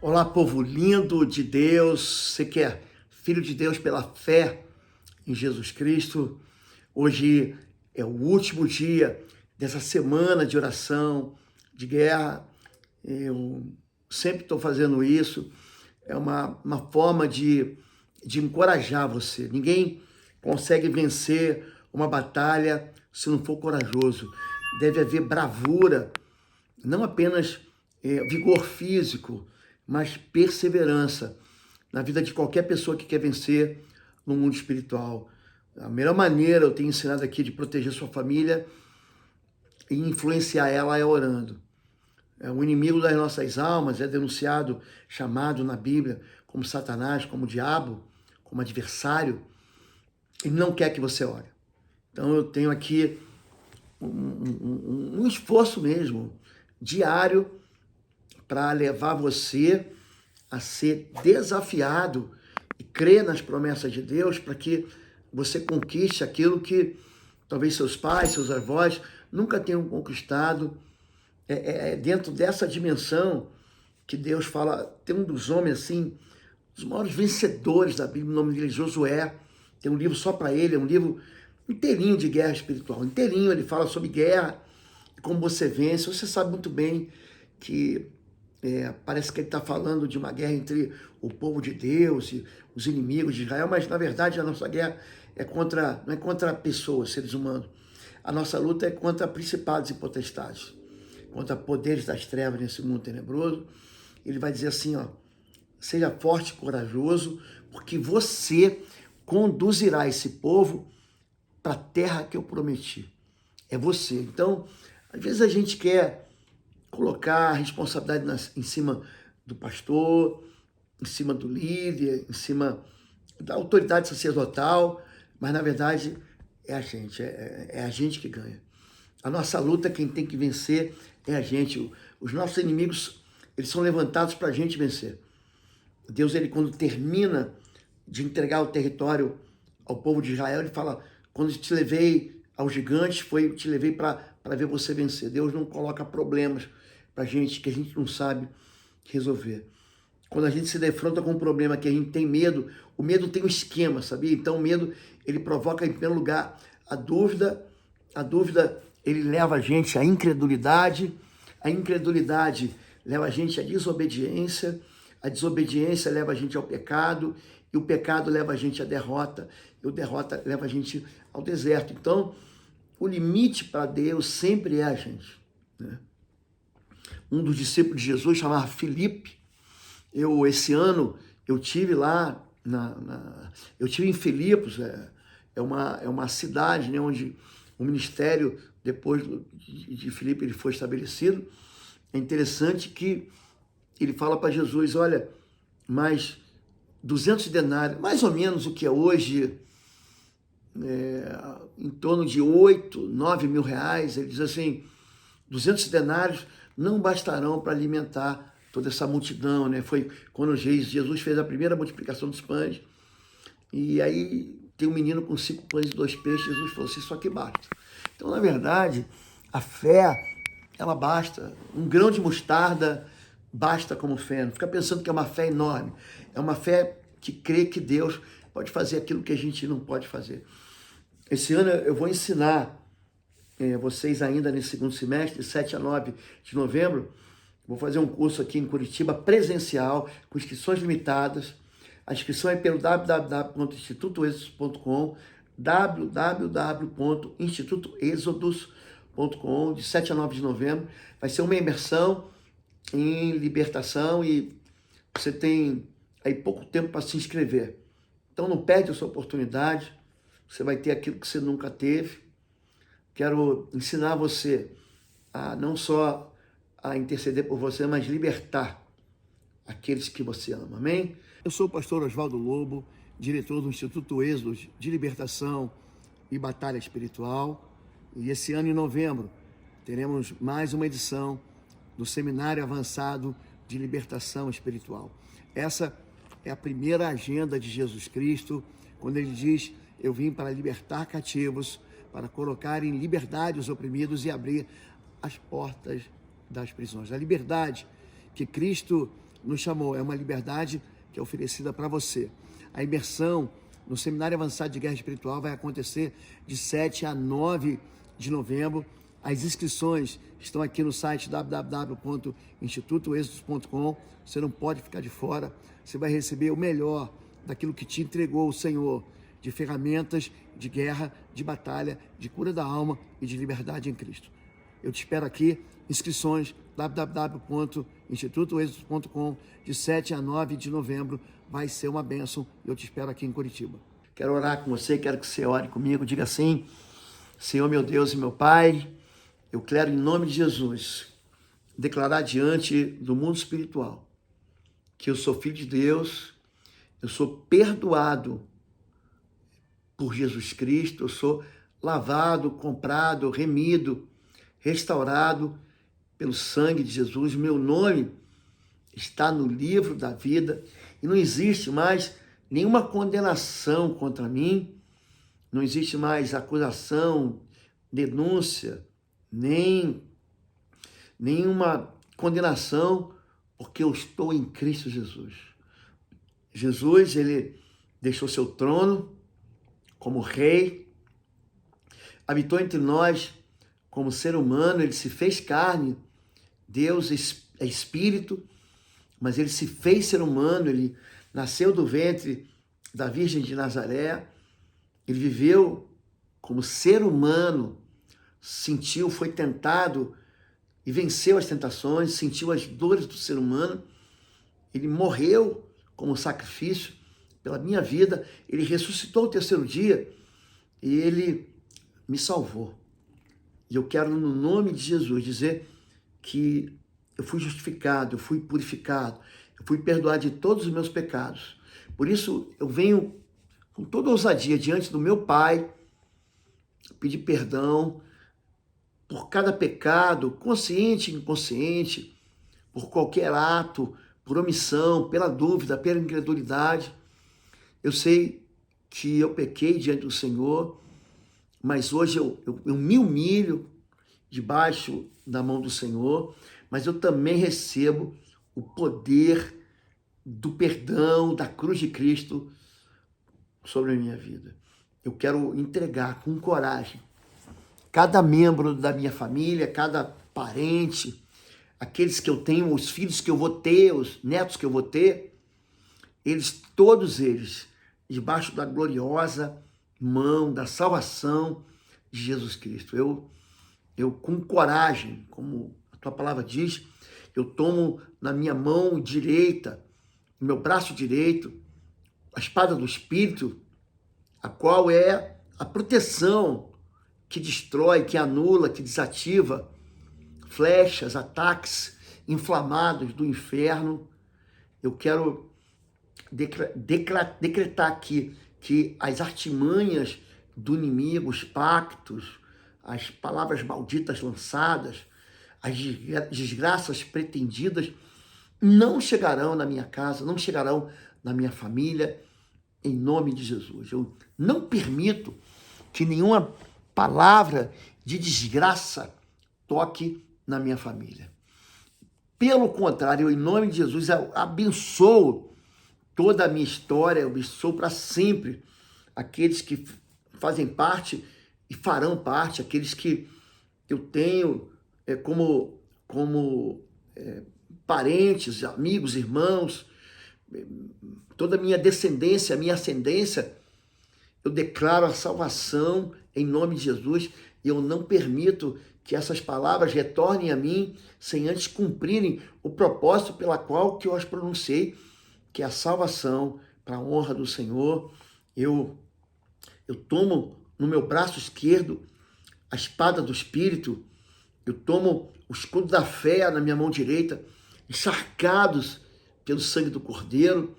Olá, povo lindo de Deus, você que é filho de Deus pela fé em Jesus Cristo. Hoje é o último dia dessa semana de oração, de guerra. Eu sempre estou fazendo isso. É uma forma de encorajar você. Ninguém consegue vencer uma batalha se não for corajoso. Deve haver bravura, não apenas vigor físico, mas perseverança na vida de qualquer pessoa que quer vencer no mundo espiritual. A melhor maneira, eu tenho ensinado aqui, de proteger sua família e influenciar ela é orando. O inimigo das nossas almas é denunciado, chamado na Bíblia como Satanás, como diabo, como adversário. Ele não quer que você ore. Então eu tenho aqui um esforço mesmo, diário, para levar você a ser desafiado e crer nas promessas de Deus, para que você conquiste aquilo que talvez seus pais, seus avós nunca tenham conquistado. É dentro dessa dimensão que Deus fala. Tem um dos homens assim, os maiores vencedores da Bíblia, o nome dele é Josué. Tem um livro só para ele, é um livro inteirinho de guerra espiritual, inteirinho. Ele fala sobre guerra e como você vence. Você sabe muito bem que parece que ele está falando de uma guerra entre o povo de Deus e os inimigos de Israel, mas na verdade a nossa guerra não é contra pessoas, seres humanos. A nossa luta é contra principados e potestades, contra poderes das trevas nesse mundo tenebroso. Ele vai dizer assim, ó: seja forte e corajoso, porque você conduzirá esse povo para a terra que eu prometi. É você. Então, às vezes a gente quer colocar a responsabilidade em cima do pastor, em cima do líder, em cima da autoridade sacerdotal, mas na verdade é a gente que ganha. A nossa luta, quem tem que vencer é a gente. Os nossos inimigos, eles são levantados para a gente vencer. Deus, ele quando termina de entregar o território ao povo de Israel, ele fala: quando te levei aos gigantes, te levei para ver você vencer. Deus não coloca problemas para gente que a gente não sabe resolver. Quando a gente se defronta com um problema que a gente tem medo, o medo tem um esquema, sabia? Então o medo, ele provoca, em primeiro lugar, a dúvida. A dúvida, ele leva a gente à incredulidade leva a gente à desobediência, a desobediência leva a gente ao pecado, e o pecado leva a gente à derrota, e o derrota leva a gente ao deserto. Então, o limite para Deus sempre é a gente, né? Um dos discípulos de Jesus, chamava Filipe. Esse ano, eu tive lá, eu tive em Filipos, é uma cidade, né, onde o ministério, depois de Filipe, ele foi estabelecido. É interessante que ele fala para Jesus: olha, mais 200 denários, mais ou menos o que é hoje, em torno de 8, 9 mil reais. Ele diz assim: 200 denários não bastarão para alimentar toda essa multidão, né? Foi quando Jesus fez a primeira multiplicação dos pães, e aí tem um menino com 5 pães e 2 peixes. Jesus falou assim: isso aqui basta. Então, na verdade, a fé, ela basta. Um grão de mostarda basta como fé. Não fica pensando que é uma fé enorme. É uma fé que crê que Deus pode fazer aquilo que a gente não pode fazer. Esse ano eu vou ensinar vocês ainda nesse segundo semestre, de 7 a 9 de novembro. Vou fazer um curso aqui em Curitiba, presencial, com inscrições limitadas. A inscrição é pelo www.institutoexodus.com, www.institutoexodus.com, de 7 a 9 de novembro. Vai ser uma imersão em libertação e você tem aí pouco tempo para se inscrever. Então não perde a sua oportunidade, você vai ter aquilo que você nunca teve. Quero ensinar você a não só a interceder por você, mas libertar aqueles que você ama, amém? Eu sou o pastor Oswaldo Lobo, diretor do Instituto Êxodos de Libertação e Batalha Espiritual, e esse ano, em novembro, teremos mais uma edição do Seminário Avançado de Libertação Espiritual. Essa é a primeira agenda de Jesus Cristo, quando ele diz: eu vim para libertar cativos, para colocar em liberdade os oprimidos e abrir as portas das prisões. A liberdade que Cristo nos chamou. É uma liberdade que é oferecida para você. A imersão no Seminário Avançado de Guerra Espiritual vai acontecer de 7 a 9 de novembro. As inscrições estão aqui no site www.institutoexodus.com. Você não pode ficar de fora. Você vai receber o melhor daquilo que te entregou o Senhor, de ferramentas de guerra, de batalha, de cura da alma e de liberdade em Cristo. Eu te espero aqui. Inscrições www.institutoexodus.com, de 7 a 9 de novembro. Vai ser uma bênção e eu te espero aqui em Curitiba. Quero orar com você, quero que você ore comigo. Diga assim: Senhor meu Deus e meu Pai, eu quero em nome de Jesus declarar diante do mundo espiritual que eu sou filho de Deus, eu sou perdoado por Jesus Cristo, eu sou lavado, comprado, remido, restaurado pelo sangue de Jesus. Meu nome está no livro da vida e não existe mais nenhuma condenação contra mim, não existe mais acusação, denúncia, nenhuma condenação, porque eu estou em Cristo Jesus. Jesus, ele deixou seu trono como rei, habitou entre nós como ser humano, ele se fez carne. Deus é espírito, mas ele se fez ser humano, ele nasceu do ventre da Virgem de Nazaré, ele viveu como ser humano, sentiu, foi tentado e venceu as tentações, sentiu as dores do ser humano, ele morreu como sacrifício pela minha vida, ele ressuscitou o terceiro dia e ele me salvou. E eu quero, no nome de Jesus, dizer que eu fui justificado, eu fui purificado, eu fui perdoado de todos os meus pecados. Por isso, eu venho com toda ousadia diante do meu Pai, pedir perdão por cada pecado, consciente e inconsciente, por qualquer ato, por omissão, pela dúvida, pela incredulidade. Eu sei que eu pequei diante do Senhor, mas hoje eu me humilho debaixo da mão do Senhor, mas eu também recebo o poder do perdão, da cruz de Cristo sobre a minha vida. Eu quero entregar com coragem cada membro da minha família, cada parente, aqueles que eu tenho, os filhos que eu vou ter, os netos que eu vou ter, todos eles, debaixo da gloriosa mão da salvação de Jesus Cristo. Eu com coragem, como a tua palavra diz, eu tomo na minha mão direita, no meu braço direito, a espada do Espírito, a qual é a proteção que destrói, que anula, que desativa flechas, ataques inflamados do inferno. Eu quero decretar aqui que as artimanhas do inimigo, os pactos, as palavras malditas lançadas, as desgraças pretendidas não chegarão na minha casa, não chegarão na minha família, em nome de Jesus. Eu não permito que nenhuma palavra de desgraça toque na minha família. Pelo contrário, eu, em nome de Jesus, eu abençoo toda a minha história, eu abençoo para sempre aqueles que fazem parte e farão parte, aqueles que eu tenho como parentes, amigos, irmãos, toda a minha descendência, a minha ascendência. Eu declaro a salvação em nome de Jesus e eu não permito que essas palavras retornem a mim sem antes cumprirem o propósito pela qual que eu as pronunciei, que é a salvação para a honra do Senhor. Eu tomo no meu braço esquerdo a espada do Espírito, eu tomo o escudo da fé na minha mão direita, encharcados pelo sangue do Cordeiro,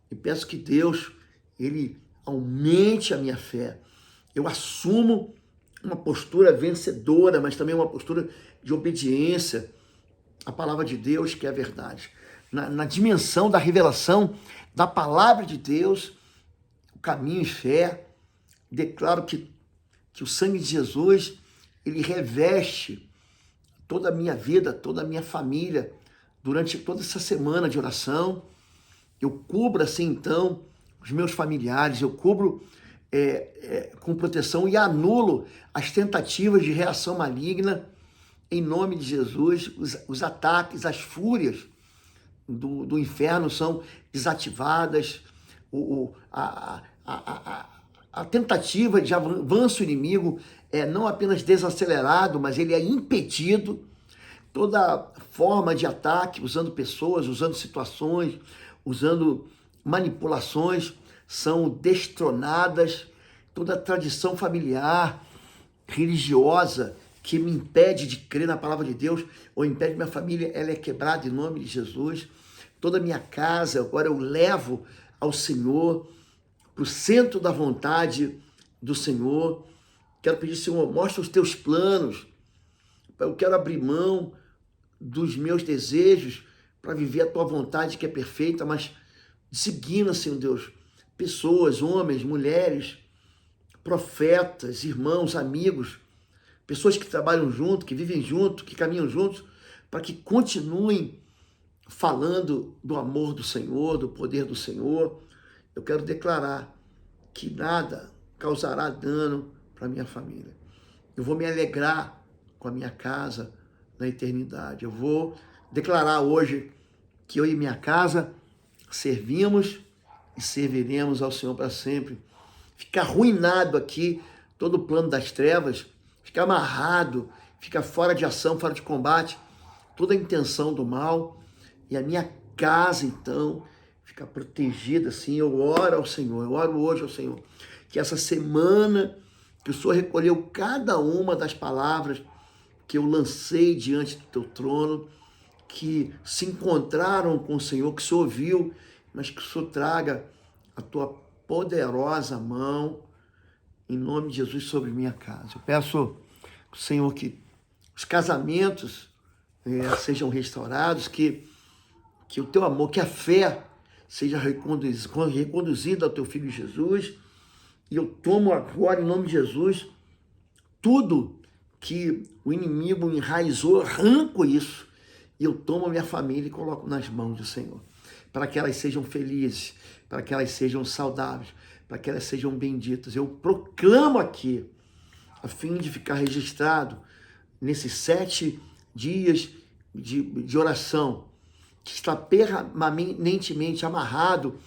e peço que Deus, ele aumente a minha fé. Eu assumo uma postura vencedora, mas também uma postura de obediência à palavra de Deus, que é a verdade. Na dimensão da revelação da palavra de Deus, o caminho e fé, declaro que o sangue de Jesus, ele reveste toda a minha vida, toda a minha família, durante toda essa semana de oração. Eu cubro assim, então, os meus familiares, eu cubro com proteção e anulo as tentativas de reação maligna, em nome de Jesus. Os ataques, as fúrias do inferno são desativadas, a tentativa de avanço inimigo é não apenas desacelerado, mas ele é impedido. Toda forma de ataque, usando pessoas, usando situações, usando manipulações, são destronadas. Toda tradição familiar, religiosa, que me impede de crer na palavra de Deus, ou impede minha família, ela é quebrada em nome de Jesus. Toda a minha casa, agora eu levo ao Senhor, para o centro da vontade do Senhor. Quero pedir, Senhor, mostra os teus planos. Eu quero abrir mão dos meus desejos para viver a tua vontade, que é perfeita, mas designa, Senhor Deus, pessoas, homens, mulheres, profetas, irmãos, amigos, pessoas que trabalham junto, que vivem junto, que caminham juntos, para que continuem falando do amor do Senhor, do poder do Senhor. Eu quero declarar que nada causará dano para minha família. Eu vou me alegrar com a minha casa na eternidade. Eu vou declarar hoje que eu e minha casa servimos e serviremos ao Senhor para sempre. Fica arruinado aqui todo o plano das trevas, fica amarrado, fica fora de ação, fora de combate, toda a intenção do mal. E a minha casa, então, fica protegida, assim. Eu oro ao Senhor, eu oro hoje ao Senhor, que essa semana que o Senhor recolheu cada uma das palavras que eu lancei diante do teu trono, que se encontraram com o Senhor, que o Senhor ouviu, mas que o Senhor traga a tua poderosa mão, em nome de Jesus, sobre minha casa. Eu peço, Senhor, que os casamentos sejam restaurados, que o teu amor, que a fé seja reconduzida ao teu Filho Jesus. E eu tomo agora, em nome de Jesus, tudo que o inimigo enraizou, arranco isso, e eu tomo a minha família e coloco nas mãos do Senhor, para que elas sejam felizes, para que elas sejam saudáveis, para que elas sejam benditas. Eu proclamo aqui, a fim de ficar registrado nesses 7 dias de oração, que está permanentemente amarrado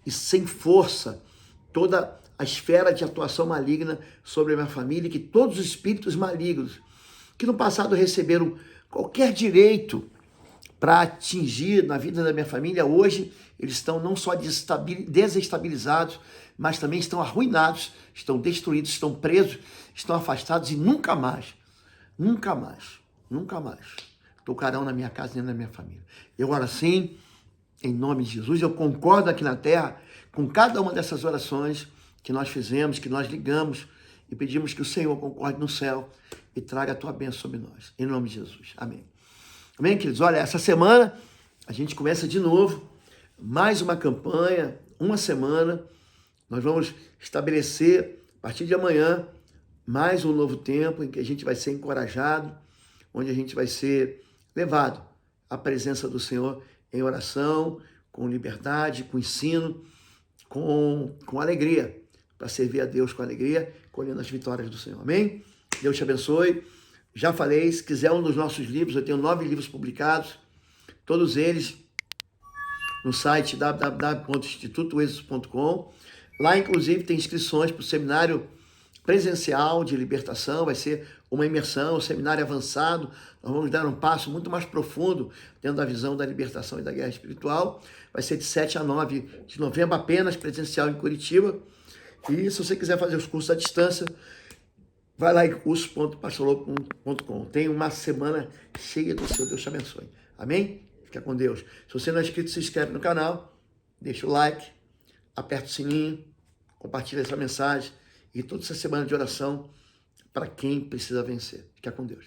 e sem força toda a esfera de atuação maligna sobre a minha família, que todos os espíritos malignos que no passado receberam qualquer direito para atingir na vida da minha família, hoje eles estão não só desestabilizados, mas também estão arruinados, estão destruídos, estão presos, estão afastados e nunca mais tocarão na minha casa nem na minha família. Eu oro assim, em nome de Jesus. Eu concordo aqui na terra com cada uma dessas orações que nós fizemos, que nós ligamos e pedimos que o Senhor concorde no céu e traga a tua bênção sobre nós. Em nome de Jesus. Amém. Amém, queridos? Olha, essa semana a gente começa de novo mais uma campanha, uma semana. Nós vamos estabelecer, a partir de amanhã, mais um novo tempo em que a gente vai ser encorajado, onde a gente vai ser levado à presença do Senhor em oração, com liberdade, com ensino, com alegria, para servir a Deus com alegria, colhendo as vitórias do Senhor. Amém? Deus te abençoe. Já falei, se quiser um dos nossos livros, eu tenho 9 livros publicados, todos eles no site www.institutoexo.com. Lá, inclusive, tem inscrições para o seminário presencial de libertação. Vai ser uma imersão, um seminário avançado. Nós vamos dar um passo muito mais profundo dentro da visão da libertação e da guerra espiritual. Vai ser de 7 a 9 de novembro, apenas presencial em Curitiba. E se você quiser fazer os cursos à distância, vai lá em curso.pastorlouco.com. Tem uma semana cheia do Senhor. Deus te abençoe. Amém? Fica com Deus. Se você não é inscrito, se inscreve no canal, deixa o like, aperta o sininho, compartilha essa mensagem e toda essa semana de oração para quem precisa vencer. Fica com Deus.